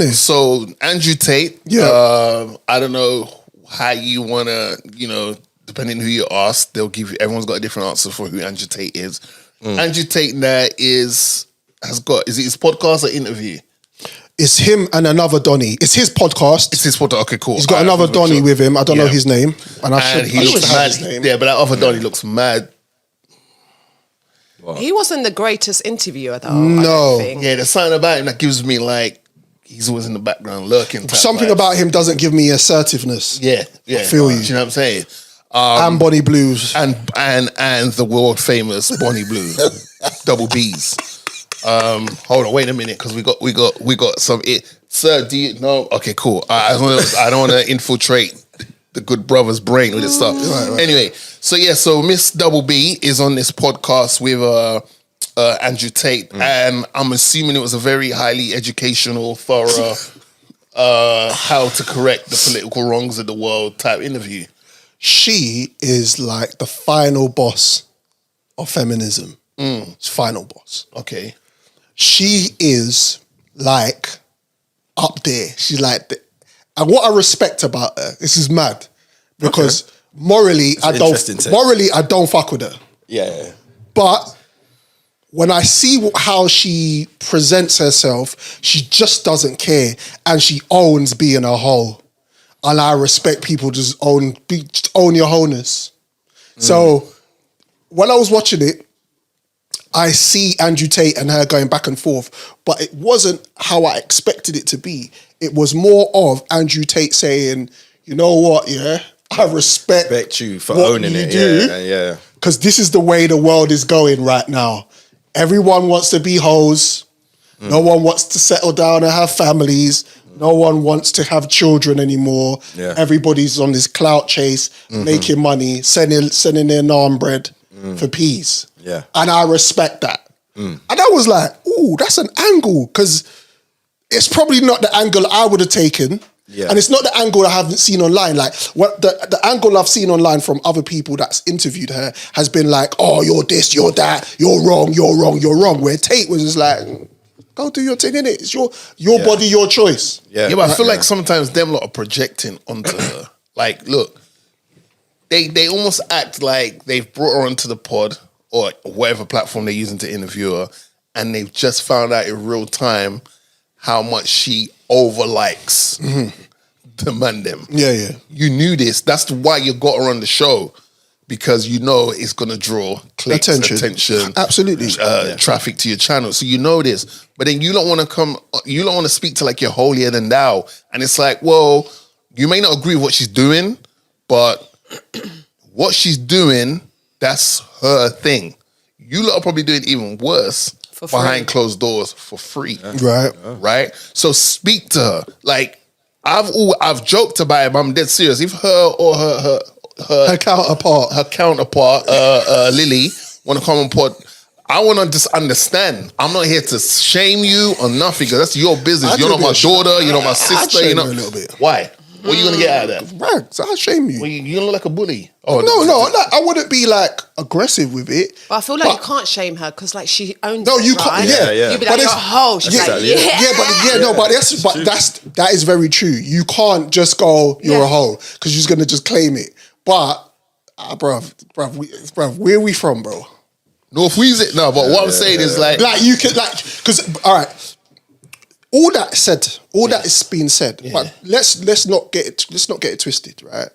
there. So Andrew Tate. Yeah. I don't know how you wanna, depending who you ask, they'll give you. Everyone's got a different answer for who Andrew Tate is. Andrew Tate now is it his podcast or interview? It's him and another Donnie. It's his podcast. It's his podcast. Okay, cool. He's got another Donnie with him. I don't know his name. And he looks mad. His name. Yeah, but that other Donnie looks mad. Wow. He wasn't the greatest interviewer, though. No. Yeah, there's something about him that gives me like he's always in the background lurking. Something about him doesn't give me assertiveness. Yeah. I feel you. Do you know what I'm saying? And Bonnie Blues. And the world famous Bonnie Blu. Double B's. Hold on, wait a minute, because we got some. Sir, do you know? Okay, cool. I don't want to infiltrate the good brother's brain with this stuff. Right. Anyway, so Miss Double B is on this podcast with Andrew Tate, and I'm assuming it was a very highly educational, thorough, how to correct the political wrongs of the world type interview. She is like the final boss of feminism. Final boss. Okay. She is like up there. She's like, and what I respect about her, this is mad, because morally I don't fuck with her. Yeah. But when I see how she presents herself, she just doesn't care, and she owns being a hoe. And I respect people just own your wholeness. So when I was watching it, I see Andrew Tate and her going back and forth, but it wasn't how I expected it to be. It was more of Andrew Tate saying, you know what, I respect you for owning it. Yeah. Because this is the way the world is going right now. Everyone wants to be hoes. No one wants to settle down and have families. No one wants to have children anymore. Yeah. Everybody's on this clout chase, making money, sending their naan bread for peas. Yeah. And I respect that. And I was like, ooh, that's an angle, because it's probably not the angle I would have taken. Yeah. And it's not the angle I haven't seen online. Like, what the angle I've seen online from other people that's interviewed her has been like, oh, you're this, you're that, you're wrong. Where Tate was just like, go do your thing, innit? It's your body, your choice. Yeah, but I feel like sometimes them lot are projecting onto her. Like, look, they almost act like they've brought her onto the pod or whatever platform they're using to interview her, and they've just found out in real time how much she overlikes the man them. Yeah. You knew this. That's why you got her on the show, because you know it's going to draw clicks, attention, absolutely, traffic to your channel. So you know this, but then you don't want to speak to like you're holier than thou. And it's like, well, you may not agree with what she's doing, but what she's doing, that's her thing. You lot are probably doing even worse behind closed doors for free. Right? So speak to her. Like, I've joked about it, but I'm dead serious. If her or her counterpart, Lily, want to come on pod, I want to just understand. I'm not here to shame you or nothing, because that's your business. You're not my daughter. You're not my sister. You're not. A little bit. Why? What are you gonna get out of that? Right, so I'll shame you. Well, you don't look like a bully. Oh no, I wouldn't be like aggressive with it. But I feel like you can't shame her, because like she owns. No, you it, can't. Right? Yeah. You'd be like, you're a hoe. She's like, that is very true. You can't just go, you're a hoe, because you're gonna just claim it. But, bruv, where are we from, bro? North Wheezy? No, but what I'm saying is like you can because all right. All that is being said, but let's not get it twisted, right?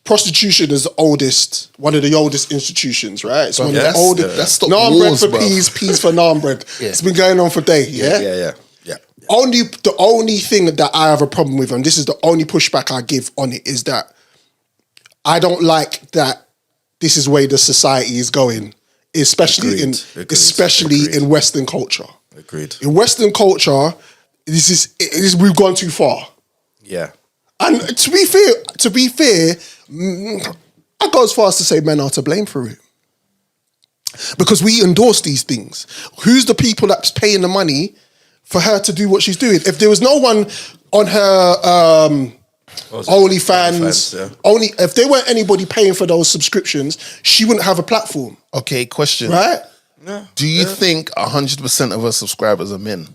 Prostitution is one of the oldest institutions, right? It's one of the oldest. That's naan bread for peas, peas for naan bread. It's been going on for days. Yeah. The only thing that I have a problem with, and this is the only pushback I give on it, is that I don't like that this is where the society is going, especially in Western culture. Agreed. In Western culture, we've gone too far. Yeah. And to be fair, I go as far as to say men are to blame for it. Because we endorse these things. Who's the people that's paying the money for her to do what she's doing? If there was no one on her OnlyFans, if there weren't anybody paying for those subscriptions, she wouldn't have a platform. Okay, question. Right? Do you think 100% of her subscribers are men?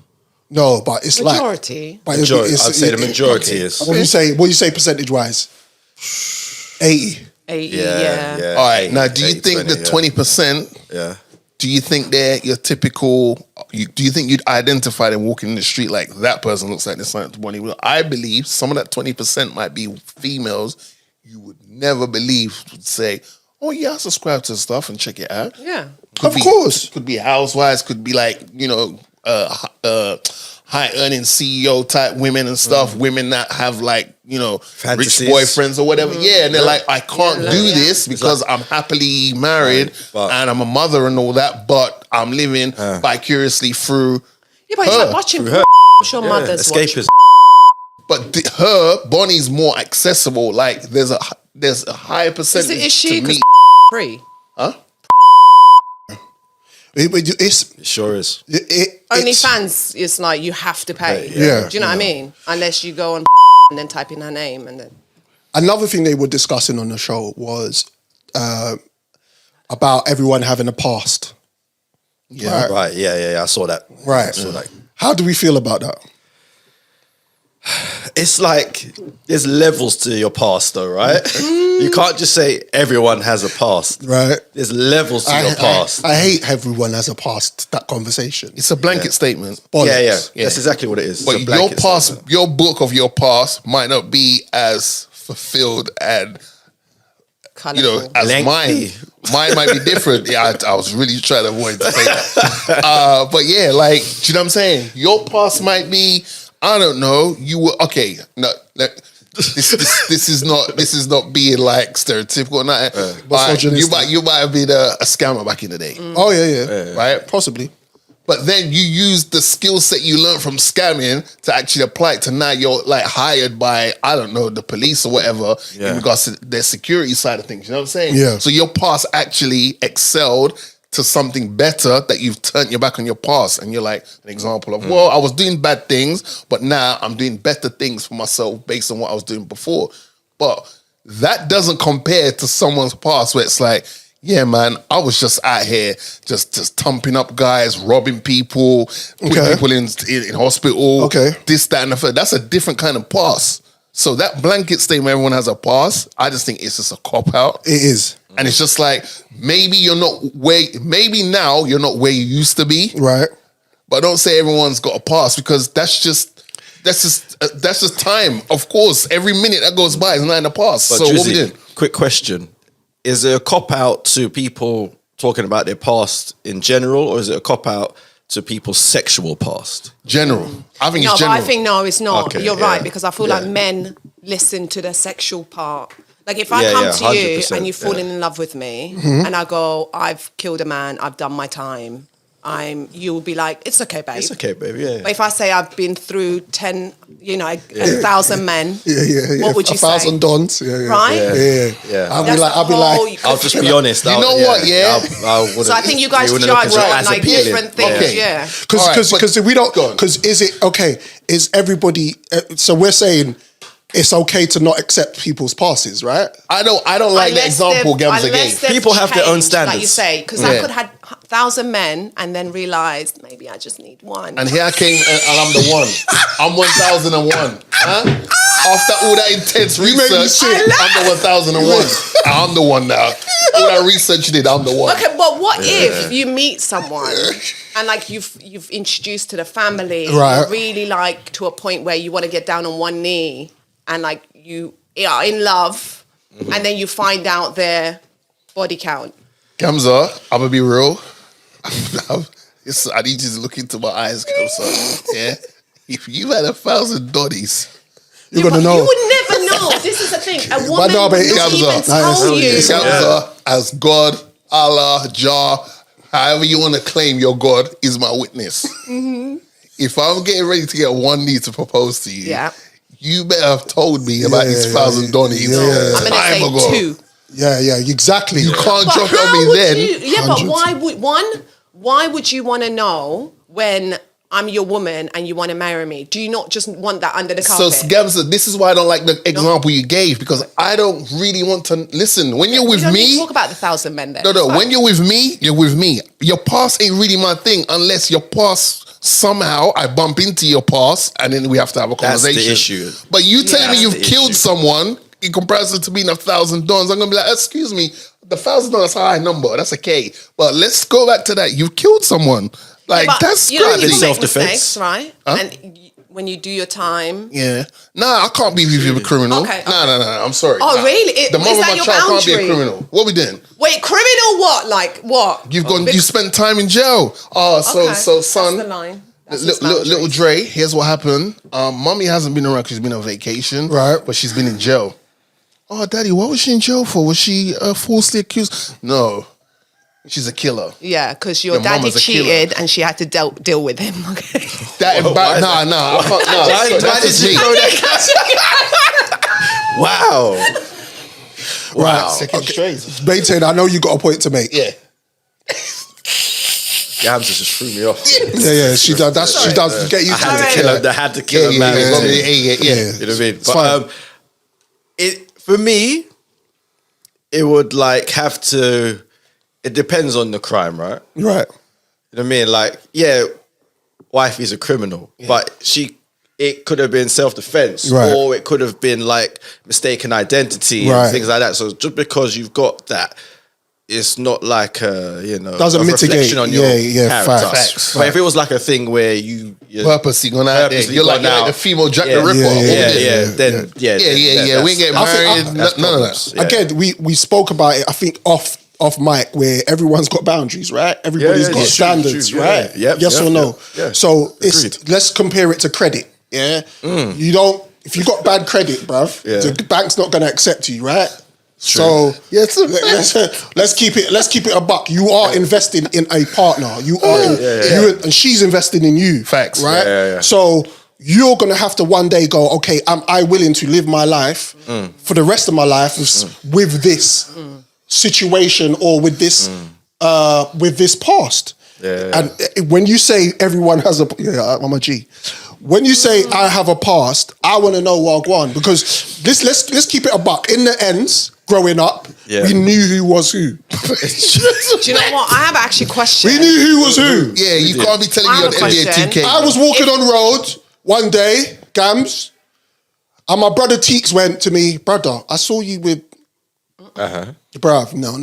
No, but it's Majority. Like, I'd say the majority is. What do you say percentage wise? 80. 80, Yeah. All right. Now, do you think the 20%? Yeah. Do you think they're your typical? Do you think you'd identify them walking in the street like that person looks like this? Bonnie Blu? I believe some of that 20% might be females you would never believe would say, "Oh yeah, I subscribe to stuff and check it out." Yeah. Of course. Could be housewives. Could be like high earning CEO type women and stuff. Women that have like Fantasies. rich boyfriends or whatever. Yeah, and they're like, I can't do this because I'm happily married and I'm a mother and all that, but I'm living vicariously through. Yeah, but it's like watching your mother's Escapism. But Bonnie's more accessible. Like there's a higher percentage. Is she to me. free? Huh? It sure is. OnlyFans is like you have to pay. Yeah. Do you know what I mean? Unless you go on and then type in her name and then. Another thing they were discussing on the show was about everyone having a past. Yeah. Right. Yeah. I saw that. Right. I saw that. How do we feel about that? It's like there's levels to your past, though, right? You can't just say everyone has a past. Right. There's levels to your past. I hate everyone has a past, that conversation. It's a blanket statement. Bollocks. Yeah. That's exactly what it is. But It's a blanket statement. your book of your past might not be as fulfilled and Colourful. as Lengthy. mine. Mine might be different. Yeah, I was really trying to avoid to say that. But yeah, like, do you know what I'm saying? Your past might be, I don't know. You were okay. No, this is not being like stereotypical or nothing. You might have been a scammer back in the day. Oh yeah. Right? Possibly. But then you use the skill set you learned from scamming to actually apply it to now you're like hired by, I don't know, the police or whatever in regards to their security side of things. You know what I'm saying? Yeah. So your past actually excelled to something better that you've turned your back on your past. And you're like an example of, well, I was doing bad things, but now I'm doing better things for myself based on what I was doing before. But that doesn't compare to someone's past where it's like, yeah, man, I was just out here just thumping up guys, robbing people, putting people in hospital, this, that, and the third. That's a different kind of past. So that blanket statement, everyone has a past, I just think it's just a cop-out. It is. And it's just like, maybe now you're not where you used to be. Right. But don't say everyone's got a past because that's just time. Of course, every minute that goes by is not in the past. But so Drizzy, what we doing? quick question. Is it a cop-out to people talking about their past in general, or is it a cop-out to people's sexual past? General. I think No, it's but general. I think no, it's not. Okay, You're yeah. right, because I feel like men listen to the sexual part. Like if I come to you 100%, and you're falling in love with me and I go, I've killed a man, I've done my time, you'll be like, it's okay, babe. It's okay, baby. Yeah. But if I say I've been through 1,000 men, what would you say? 1,000 dons. Right? Yeah. I'll be like, I'll just be honest. You know what? Yeah. So I think you guys judge on like different things. Okay. Yeah. Because we don't, because is everybody, so we're saying it's okay to not accept people's passes, right? I don't like the example Gams gave. People have their own standards. Like you say, because I could have 1,000 men and then realised maybe I just need one. And here I came and I'm the one. I'm 1,001. Huh? After all that intense research, I'm the 1,001. I'm the one now. All that research you did, I'm the one. Okay, but what if you meet someone and like you've introduced to the family, right? Really like to a point where you want to get down on one knee and like you are in love, and then you find out their body count. Gamza, I'm gonna be real. I need you to look into my eyes, Gamza. Yeah, if you had 1,000 doddies, you're gonna know. You would never know. This is the thing. A woman no, would but not even tell you. Gamza, as God, Allah, Jah, however you want to claim your God, is my witness. If I'm getting ready to get one knee to propose to you, you better have told me about these 1,000 doddies. I'm gonna say 2. Yeah, exactly. You can't drop it on me then. But why would you want to know when I'm your woman and you want to marry me? Do you not just want that under the carpet? So, Gamza, this is why I don't like the example you gave, because I don't really want to listen. When you're with me, talk about the 1,000 men then. No. When you're with me, you're with me. Your past ain't really my thing unless your past somehow I bump into your past and then we have to have a That's the conversation. issue. But you telling me That's you've the killed issue. someone in comparison to being $1,000, I'm gonna be like, excuse me, the $1,000 is a high number. That's a K. But let's go back to that. You've killed someone. Like But, that's you know, crazy. people make Self-defense. mistakes, right? And when you do your time. Yeah. Nah, I can't be with you a criminal. Okay, okay. Nah. I'm sorry. Oh, Nah. really? The Is mother of that my your child can't be a boundary? criminal. What we doing? Wait, criminal what? Like what? You spent time in jail. Oh, so That's son. the line. That's his Little boundary. Dre, here's what happened. Mommy hasn't been around because she's been on vacation. Right. But she's been in jail. Oh, Daddy, what was she in jail for? Was she falsely accused? No. She's a killer. Yeah, because your Your daddy mama's a killer. cheated and she had to deal with him. Okay. That why is nah. I can't, nah. Why That's did just you me. go that? Wow. Right. Second straight. Maintain, I know you got a point to make. Yeah. Gams just threw me off. Yeah, she does. She does get you. I had to to it. kill her. I had to kill a man. Yeah. You know what Yeah. I mean? It's fine. But it for me, it would like have to. It depends on the crime, right? Right. You know what I mean? Like, yeah, wife is a criminal, but it could have been self-defense, Right. or it could have been like mistaken identity Right. and things like that. So just because you've got that, it's not like Doesn't a mitigate. reflection on your Yeah, character. facts. But if it was like a thing where you're Purposely gone out there. purposely You're like gone out. the female Jack Yeah. the Ripper. Yeah, What we yeah, doing? then Yeah. We ain't getting I think- married. that's None of problems. that. Yeah. Again, we spoke about it. I think off mic, where everyone's got boundaries, right? Everybody's got yeah. standards, True, right? yeah. Yes or no? Yeah. So Agreed. let's compare it to credit. Yeah, you don't. If you got bad credit, bruv, Yeah. the bank's not going to accept you, right? So let's keep it a buck. You are investing in a partner. You are, and she's investing in you. Facts. right? Yeah. So you're gonna have to one day go, okay, am I willing to live my life for the rest of my life with this situation or with this past? And when you say everyone has I'm a G. When you say I have a past, I want to know Wagwan, because let's keep it a buck. In the ends, growing up, we knew who was who. Do you know what? I have actually questioned. We knew who was who. Yeah, you can't be telling I me have on a NBA question. 2K. I was walking on road one day, Gams, and my brother Teeks went to me, brother, I saw you with bruv, no.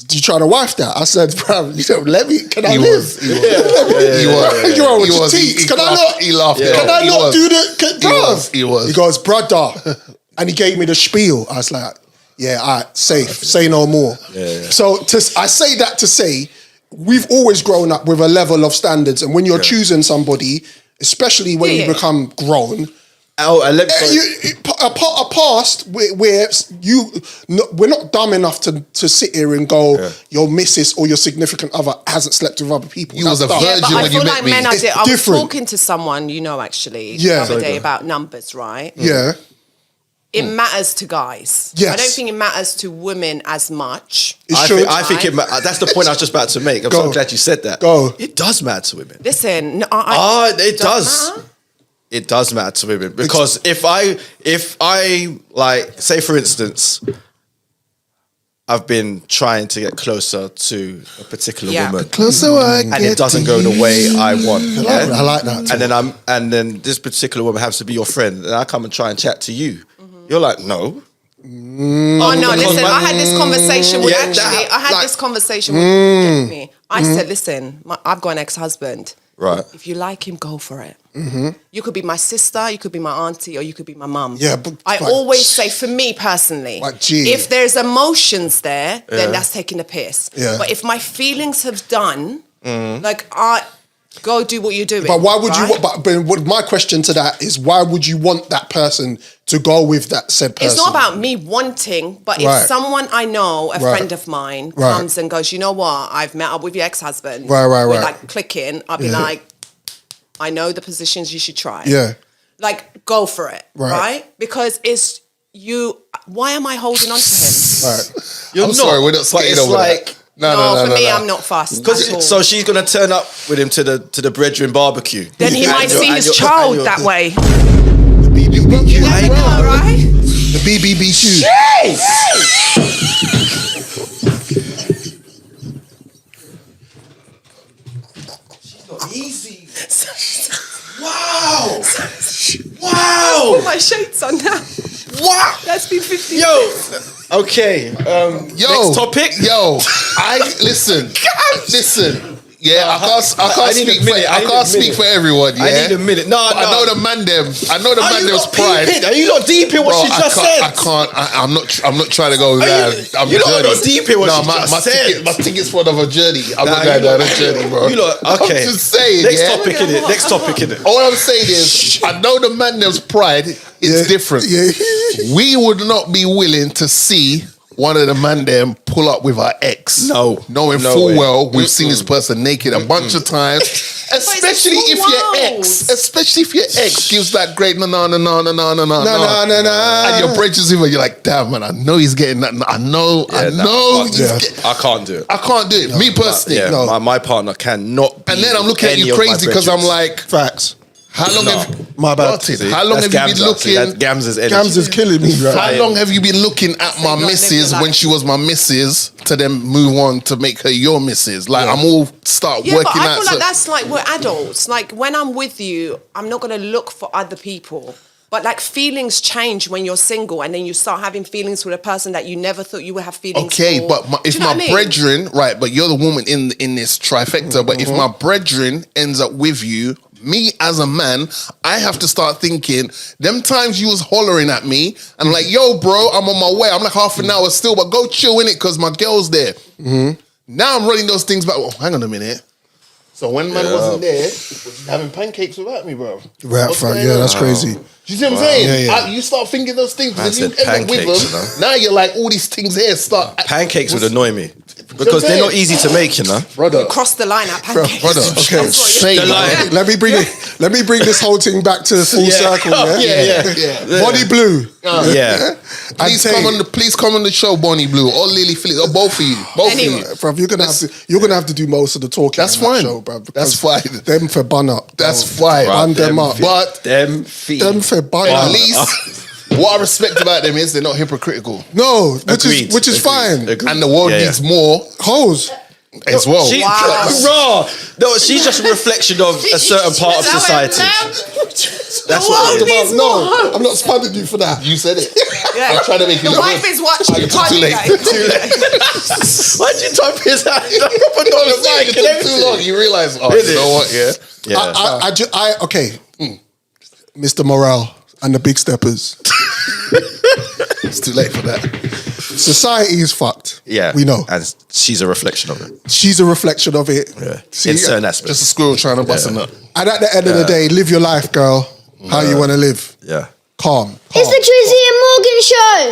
You trying to wife that? I said, bruv, let me, can I live? He was. Teeks, can I not? He laughed. Can I not do the, bruv? He was. He goes, brother, and he gave me the spiel. I was like, yeah, all right, safe, say no more. So I say that to say, we've always grown up with a level of standards, and when you're choosing somebody, especially when you become grown, a past where we're not dumb enough to sit here and go, your missus or your significant other hasn't slept with other people. You was a That's dumb. virgin But I when you feel met like me. men are It's I was different. talking to someone, actually, Yeah. the other day about numbers, right? Yeah. It matters to guys. Yes. I don't think it matters to women as much. It I should. think that's the point I was just about to make. I'm Go. so glad you said that. Go. It does matter to women. Listen, no, It does. matter? It does matter to women, because if I like, say for instance, I've been trying to get closer to a particular woman, Closer I and it doesn't go the way I want. I like that too. And then this particular woman has to be your friend, and I come and try and chat to you. You're like, no. Oh no! Listen, I had this conversation with this conversation with me. I said, "Listen, I've got an ex-husband. Right. If you like him, go for it. You could be my sister, you could be my auntie, or you could be my mum. Yeah, but I always say, for me personally, if there's emotions there, then that's taking the piss. Yeah. But if my feelings have done, go do what you're doing. But why would you? right? But my question to that is, why would you want that person to go with that said person? It's not about me wanting, but if Right. someone I know, a Right. friend of mine, Right. comes and goes, you know what, I've met up with your ex-husband. Right. We're like clicking. I'll be like, I know the positions you should try. Yeah. Like, go for it, Right. right? Because it's you. Why am I holding on to him? Right. I'm sorry, we're not skating over that. No, for me, I'm not fast. at all. So she's gonna turn up with him to the brethren barbecue. Then he And might you're- see and his you're- child and that you're- way. The BBBQ. You never know, right? The BBBQ. Easy. Wow. Put my shades on now. Wow. Let's be 50. Yo. Okay. Next topic. Yo, listen. Yeah, I can't need a speak. minute, I can't speak for everyone. Yeah, I need a minute. No, But I know the man them. I know the man them's pride. Are you not deep in what Bro, she just said? I can't. I'm not trying to go down. you lot are not deep in what she just said. My ticket's for another journey. I'm not going down a journey, bro. You lot, okay. I'm just saying. Next yeah? topic in it. Next topic in it. All I'm saying is, I know the man them's pride. It's different. Yeah. We would not be willing to see one of the man them pull up with our ex. No. Knowing full well we've seen this person naked a bunch of times. Especially if your ex gives that great no. And your bridges even, you're like, damn man, I know he's getting that. I know. I can't do it. I can't do it. Me personally. Yeah, my partner cannot be. And then I'm looking at you crazy because I'm like, Facts. how long have My bad. How long have you been looking? That's Gamza's energy. Gams is killing me, right? How long have you been looking at my missus when she was my missus to then move on to make her your missus? Like I'm all start Yeah, working but I out. feel like that's like we're adults. Like when I'm with you, I'm not going to look for other people. But like feelings change when you're single, and then you start having feelings for a person that you never thought you would have feelings for. Okay, but if my brethren, right, but you're the woman in this trifecta, but if my brethren ends up with you, me as a man, I have to start thinking, them times you was hollering at me, and I'm like, yo, bro, I'm on my way. I'm like half an hour still, but go chill in it because my girl's there. Now I'm running those things back. Oh, hang on a minute. So when man wasn't there, was he having pancakes without me, bro? Right, that's crazy. Do you see what I'm saying? Yeah. You start thinking those things. I When you said end up with pancakes, them, now you're like, all these things here start... Pancakes would annoy me because they're not easy to make, you know. Brother. Cross the line at pancakes. Brother, Okay. I'm saying, The line. Let me bring this whole thing back to full circle. Yeah. Bonnie Blu. Yeah. Please come on the show, Bonnie Blu, or Lily Phillips, or both of you. Anyway. Bruv, you're gonna have to do most of the talking. That's on that fine. show, bruv, That's because fine. Them for bun up. That's fine. Bun them up. But Them feet. Them for bun at up. least what I respect about them is they're not hypocritical. No, Agreed. which is fine. Agreed. And the world needs more Hoes. as well. Wow. No, she's just a reflection of a certain part of society. That's what it is. No, I'm not spamming you for that. You said it. Yeah. I'm trying to make you The look wife good. is watching. Too late. Why'd you type his hand? Put it on the mic It and took too everything. long. You realize, oh, Is you it? know what? Yeah. Okay. Mr. Morale and the Big Steppers. It's too late for that. Society is fucked. Yeah, we know. and she's a reflection of it. She's a reflection of it. Yeah, See, in certain aspects. Just a squirrel trying to bust a nut. and at the end of the day, live your life, girl. How you want to live. Yeah. Calm. It's the Drizzy and Morgan Show.